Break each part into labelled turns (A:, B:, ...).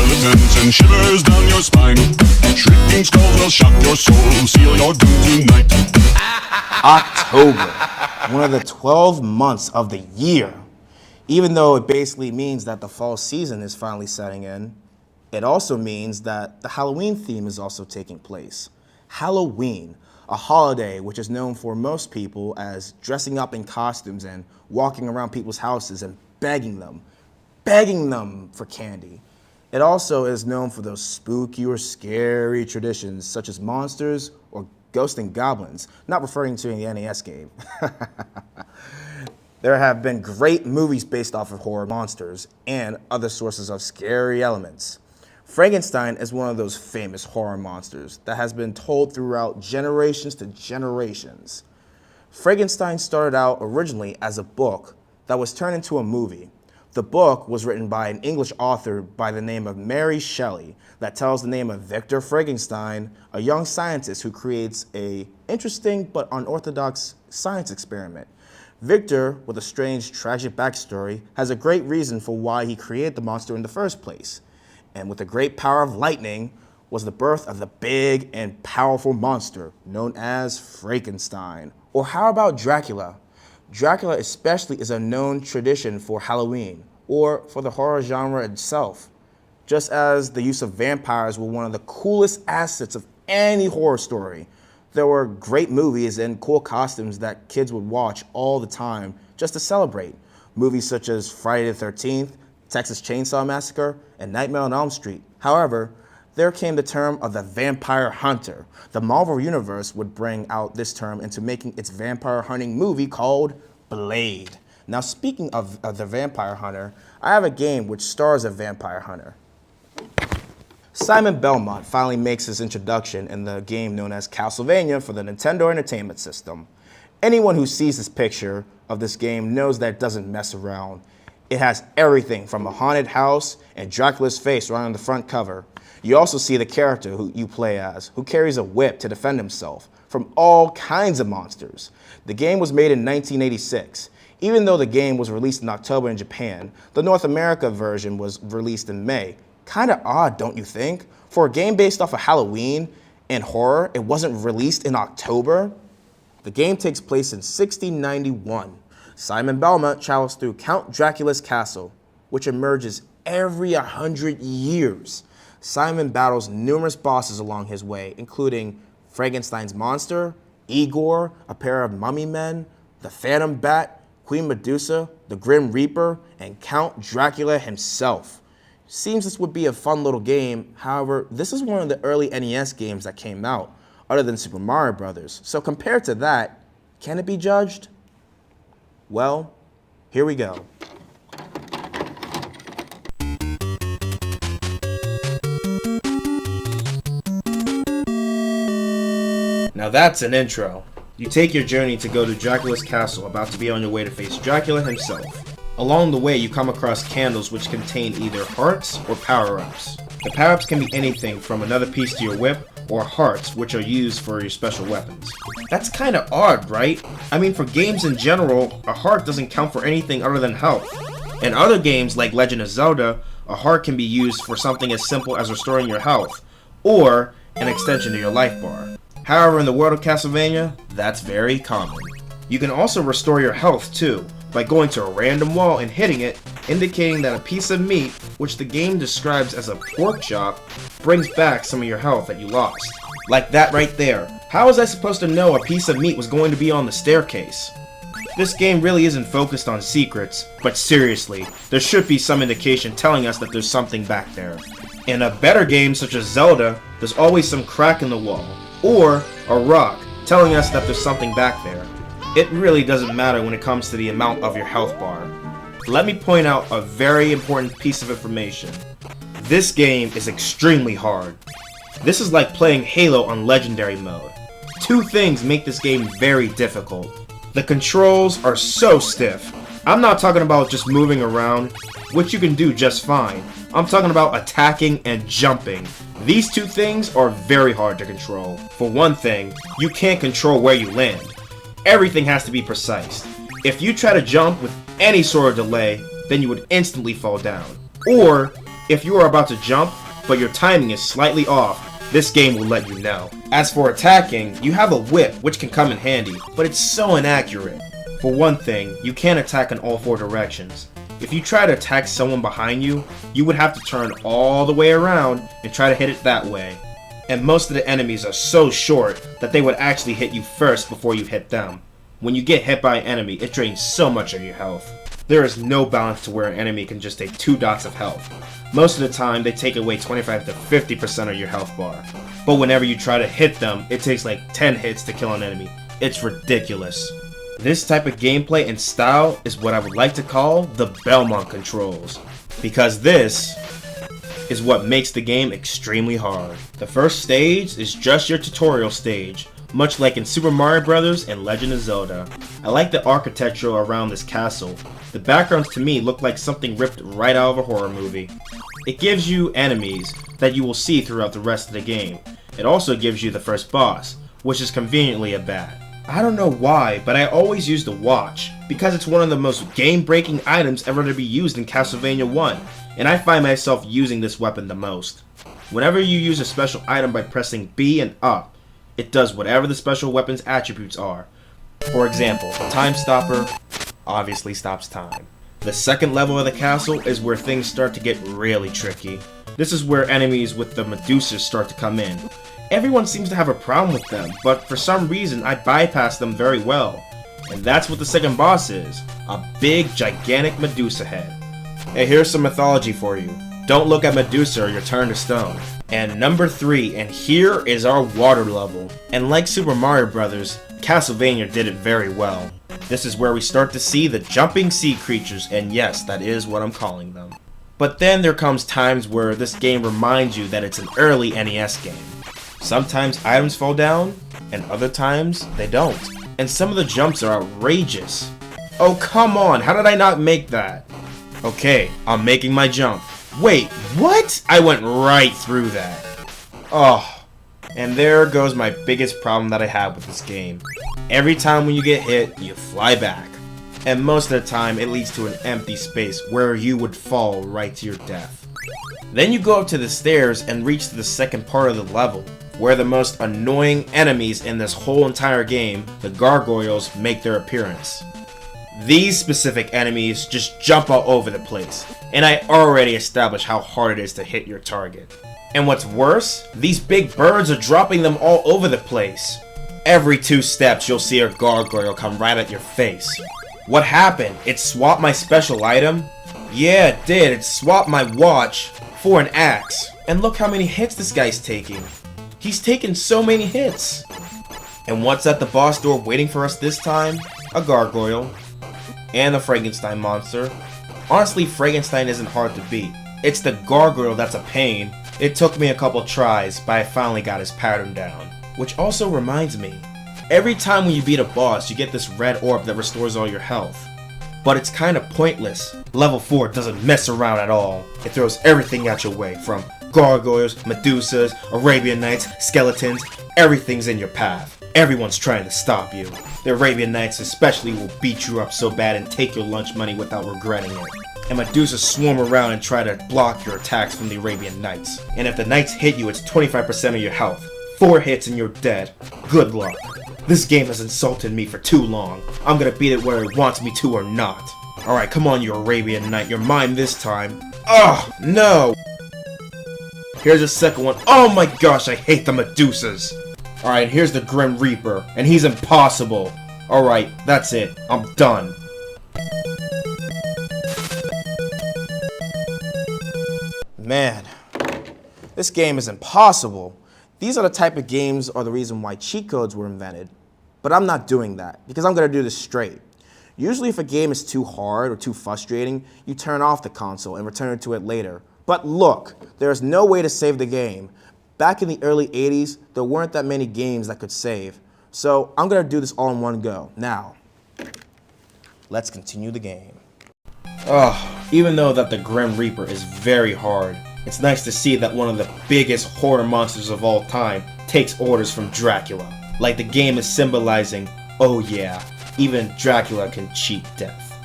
A: skeletons and shivers down your spine. Shrieking skulls will shock your soul, seal your doom tonight.
B: October, one of the 12 months of the year. Even though it basically means that the fall season is finally setting in, it also means that the Halloween theme is also taking place. Halloween, a holiday which is known for most people as dressing up in costumes and walking around people's houses and begging them for candy. It also is known for those spooky or scary traditions such as monsters or ghosts and goblins, not referring to the NES game. There have been great movies based off of horror monsters and other sources of scary elements. Frankenstein is one of those famous horror monsters that has been told throughout generations to generations. Frankenstein started out originally as a book that was turned into a movie. The book was written by an English author by the name of Mary Shelley that tells the name of Victor Frankenstein, a young scientist who creates an interesting but unorthodox science experiment. Victor, with a strange, tragic backstory, has a great reason for why he created the monster in the first place. And with the great power of lightning was the birth of the big and powerful monster known as Frankenstein. Or how about Dracula? Dracula especially is a known tradition for Halloween, or for the horror genre itself. Just as the use of vampires were one of the coolest assets of any horror story, there were great movies and cool costumes that kids would watch all the time just to celebrate. Movies such as Friday the 13th, Texas Chainsaw Massacre, and Nightmare on Elm Street. However, there came the term of the vampire hunter. The Marvel Universe would bring out this term into making its vampire hunting movie called Blade. Now, speaking of the vampire hunter, I have a game which stars a vampire hunter. Simon Belmont finally makes his introduction in the game known as Castlevania for the Nintendo Entertainment System. Anyone who sees this picture of this game knows that it doesn't mess around. It has everything from a haunted house and Dracula's face right on the front cover. You also see the character who you play as, who carries a whip to defend himself from all kinds of monsters. The game was made in 1986. Even though the game was released in October in Japan, the North America version was released in May. Kinda odd, don't you think? For a game based off of Halloween and horror, it wasn't released in October? The game takes place in 1691. Simon Belmont travels through Count Dracula's castle, which emerges every 100 years. Simon battles numerous bosses along his way, including Frankenstein's monster, Igor, a pair of mummy men, the Phantom Bat, Queen Medusa, the Grim Reaper, and Count Dracula himself. Seems this would be a fun little game. However, this is one of the early NES games that came out, other than Super Mario Brothers. So compared to that, can it be judged? Well, here we go. Now that's an intro. You take your journey to go to Dracula's castle, about to be on your way to face Dracula himself. Along the way, you come across candles which contain either hearts or power-ups. The power-ups can be anything from another piece to your whip, or hearts, which are used for your special weapons. That's kinda odd, right? I mean, for games in general, a heart doesn't count for anything other than health. In other games like Legend of Zelda, a heart can be used for something as simple as restoring your health, or an extension to your life bar. However, in the world of Castlevania, that's very common. You can also restore your health too, by going to a random wall and hitting it, indicating that a piece of meat, which the game describes as a pork chop, brings back some of your health that you lost. Like that right there. How was I supposed to know a piece of meat was going to be on the staircase? This game really isn't focused on secrets, but seriously, there should be some indication telling us that there's something back there. In a better game such as Zelda, there's always some crack in the wall, or a rock telling us that there's something back there. It really doesn't matter when it comes to the amount of your health bar. Let me point out a very important piece of information. This game is extremely hard. This is like playing Halo on Legendary mode. Two things make this game very difficult. The controls are so stiff. I'm not talking about just moving around, which you can do just fine. I'm talking about attacking and jumping. These two things are very hard to control. For one thing, you can't control where you land. Everything has to be precise. If you try to jump with any sort of delay, then you would instantly fall down. Or, If you are about to jump, but your timing is slightly off, this game will let you know. As for attacking, you have a whip, which can come in handy, but it's so inaccurate. For one thing, you can't attack in all 4 directions. If you try to attack someone behind you, you would have to turn all the way around and try to hit it that way. And most of the enemies are so short that they would actually hit you first before you hit them. When you get hit by an enemy, it drains so much of your health. There is no balance to where an enemy can just take 2 dots of health. Most of the time, they take away 25 to 50% of your health bar. But whenever you try to hit them, it takes like 10 hits to kill an enemy. It's ridiculous. This type of gameplay and style is what I would like to call the Belmont Controls. Because this is what makes the game extremely hard. The first stage is just your tutorial stage, much like in Super Mario Bros. And Legend of Zelda. I like the architecture around this castle. The backgrounds to me look like something ripped right out of a horror movie. It gives you enemies that you will see throughout the rest of the game. It also gives you the first boss, which is conveniently a bat. I don't know why, but I always use the watch, because it's one of the most game-breaking items ever to be used in Castlevania 1, and I find myself using this weapon the most. Whenever you use a special item by pressing B and up, it does whatever the special weapon's attributes are. For example, the Time Stopper obviously stops time. The second level of the castle is where things start to get really tricky. This is where enemies with the Medusas start to come in. Everyone seems to have a problem with them, but for some reason I bypass them very well. And that's what the second boss is, a big gigantic Medusa head. Hey, here's some mythology for you. Don't look at Medusa or you'll turn to stone. And number 3, and here is our water level. And like Super Mario Bros., Castlevania did it very well. This is where we start to see the jumping sea creatures, and yes, that is what I'm calling them. But then there comes times where this game reminds you that it's an early NES game. Sometimes items fall down, and other times they don't. And some of the jumps are outrageous. Oh, come on, how did I not make that? Okay, I'm making my jump. Wait, what? I went right through that. Oh, and there goes my biggest problem that I have with this game. Every time when you get hit, you fly back. And most of the time, it leads to an empty space where you would fall right to your death. Then you go up to the stairs and reach to the second part of the level, where the most annoying enemies in this whole entire game, the Gargoyles, make their appearance. These specific enemies just jump all over the place, and I already established how hard it is to hit your target. And what's worse, these big birds are dropping them all over the place. Every 2 steps you'll see a gargoyle come right at your face. What happened? It swapped my special item? Yeah, it did. It swapped my watch for an axe. And look how many hits this guy's taking. He's taken so many hits. And what's at the boss door waiting for us this time? A gargoyle. And a Frankenstein monster. Honestly, Frankenstein isn't hard to beat. It's the gargoyle that's a pain. It took me a couple tries, but I finally got his pattern down. Which also reminds me, every time when you beat a boss, you get this red orb that restores all your health. But it's kind of pointless. Level 4 doesn't mess around at all. It throws everything out your way, from gargoyles, Medusas, Arabian Nights, skeletons, everything's in your path. Everyone's trying to stop you. The Arabian Nights especially will beat you up so bad and take your lunch money without regretting it. And Medusas swarm around and try to block your attacks from the Arabian Nights. And if the Knights hit you, it's 25% of your health. 4 hits and you're dead. Good luck. This game has insulted me for too long. I'm gonna beat it whether it wants me to or not. Alright, come on, you Arabian Knight. You're mine this time. Ugh, no! Here's the second one. Oh my gosh, I hate the Medusas. Alright, here's the Grim Reaper, and he's impossible. Alright, that's it. I'm done. Man, this game is impossible. These are the type of games or the reason why cheat codes were invented. But I'm not doing that, because I'm going to do this straight. Usually if a game is too hard or too frustrating, you turn off the console and return to it later. But look, there is no way to save the game. Back in the early 80s, there weren't that many games that could save. So I'm going to do this all in one go. Now, let's continue the game. Even though that the Grim Reaper is very hard, it's nice to see that one of the biggest horror monsters of all time takes orders from Dracula. Like the game is symbolizing, oh yeah, even Dracula can cheat death.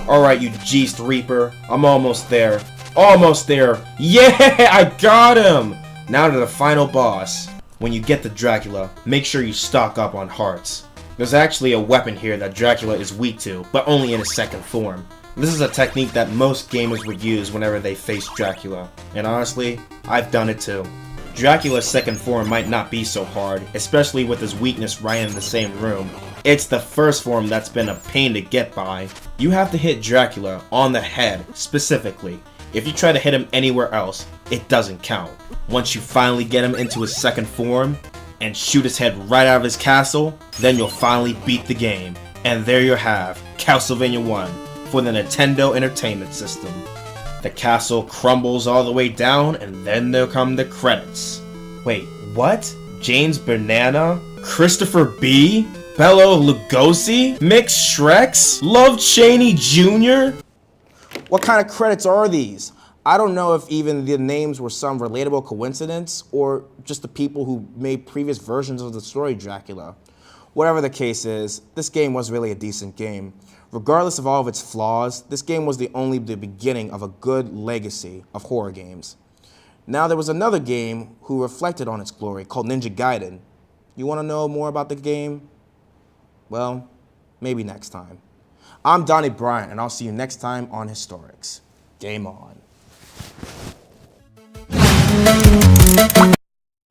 B: Alright, you Geest Reaper, I'm almost there. Almost there. Yeah, I got him! Now to the final boss. When you get to Dracula, make sure you stock up on hearts. There's actually a weapon here that Dracula is weak to, but only in his second form. This is a technique that most gamers would use whenever they face Dracula, and honestly, I've done it too. Dracula's second form might not be so hard, especially with his weakness right in the same room. It's the first form that's been a pain to get by. You have to hit Dracula on the head, specifically. If you try to hit him anywhere else, it doesn't count. Once you finally get him into his second form, and shoot his head right out of his castle, then you'll finally beat the game. And there you have Castlevania 1 for the Nintendo Entertainment System. The castle crumbles all the way down, and then there come the credits. Wait, what? James Banana? Christopher B? Bela Lugosi? Mick Shreks? Love Chaney Jr.? What kind of credits are these? I don't know if even the names were some relatable coincidence or just the people who made previous versions of the story Dracula. Whatever the case is, this game was really a decent game. Regardless of all of its flaws, this game was only the beginning of a good legacy of horror games. Now there was another game who reflected on its glory called Ninja Gaiden. You want to know more about the game? Well, maybe next time. I'm Donnie Bryant, and I'll see you next time on Historics. Game on.